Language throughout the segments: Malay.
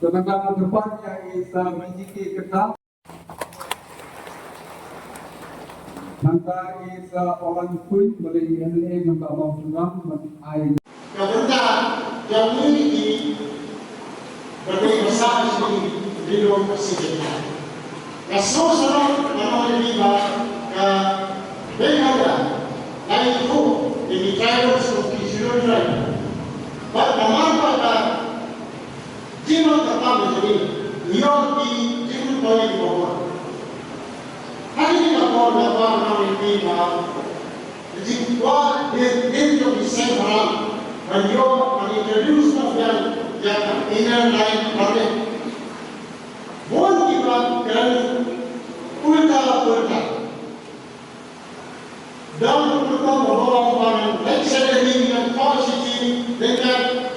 Tenaga depannya is Manjiki Kedah. Nanti is orang pun boleh MLA nampak mau sunam ai. Kerana yang ini berbagai besar sini di luar presiden. Kasih seorang nama lebih ke Bengkada, lain itu di Cairo seperti Sri Pada Jino tetap menjadi York di Jino Toy di bawah. Hari ini lapor lapor nama ini jika dia di sana dan York introduce yang inner line pada bon kita kan ulta dan ulta bahwa orang like saya dengan positif dengan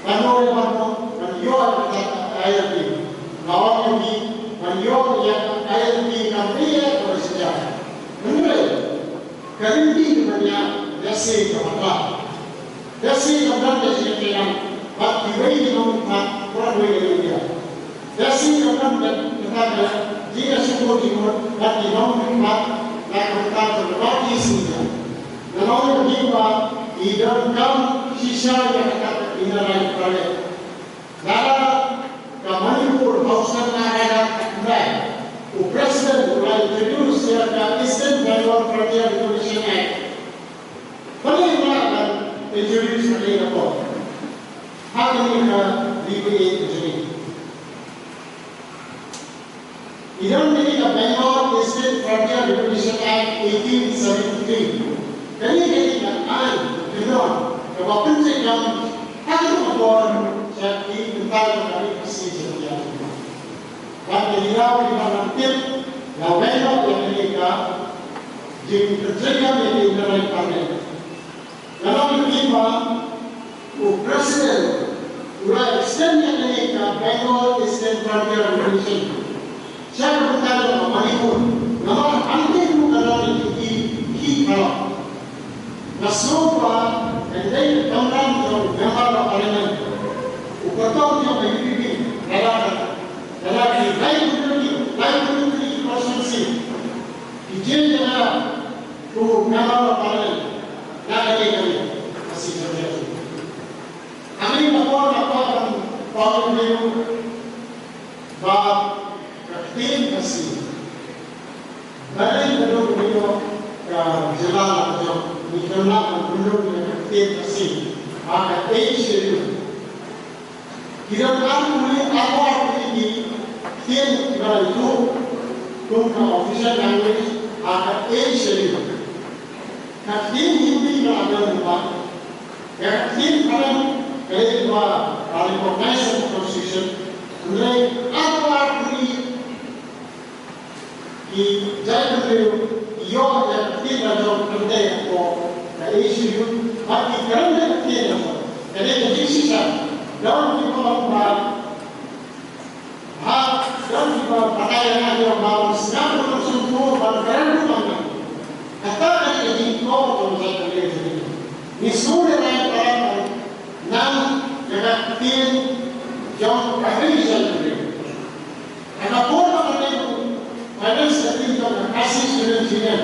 panorama York ayat ini, nawar ini, York yang ayat ini kami bersejarah. Menurut kami banyak dasi kepada, dasi kepada dasi yang bagi kita orang Indonesia. Dasi kepada jika syukur dimulai bagi kita lakukan berbagi saja. Namun kita idamkan sisa yang akan inalai pada. Dalam Manipur Hausa Nagara Baik, Presiden mulai introduce yang Eastern Bangalore Frontier Devolution Act. Paling mana introduce mereka apa? Hal ini DBA ini. Iran ini Bangalore Eastern Frontier Devolution Act 1873. Kali ini kan kedua kebapan yang hal apa? Jadi tentang dari sisi dia. Dan dia di dalam tim, lawan yang mereka jika terjadi di dalam parlimen. Dalam lima, presiden sudah extend yang mereka Bengal Eastern Frontier Devolution. Saya berkata Manipur, namun antik bukan di kalau. Nasupa, and then come down to Bengal Parliament. Betul yang begini, dalam lain konsumsi, dijadikan dalam nama panen, nak kami masih terjadi. Kami lapor tahun ini, bah tim masih, dari penduduk ini jalan atau mikirlah penduduk yang tim masih, akan schedule. Kita mulai awal ini, tim kita itu, kumpulan official language akan schedule. Tim ini ada rumah, tim kalian recognize constitution, mulai awal ini di jalan yo yang tim ada kerja untuk schedule, tapi kerana tim ada jadi sisa. Dalam kita pakai yang ada bahawa sekarang untuk semua barang rumah kata ini kau untuk saya boleh jadi ni sudah lain nam jaga tim jauh kali saya boleh karena pola itu ada satu yang kasih student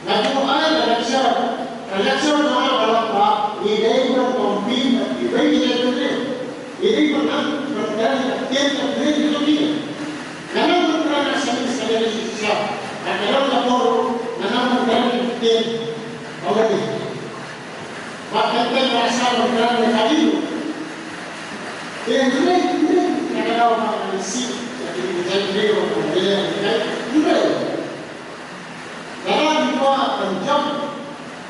lalu ada lecture nama berapa ini pun komplit ini ini pernah berkali kali itu dia. Karena pernah nasi sekali susah. Kalau lapor, nama berkali kali awal ini. Maka kita merasa berkali kali itu. Ini kalau orang nasi jadi menjadi orang dia ini. Dalam dua jam,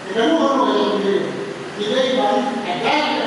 kita orang yang dia, kita ibarat ada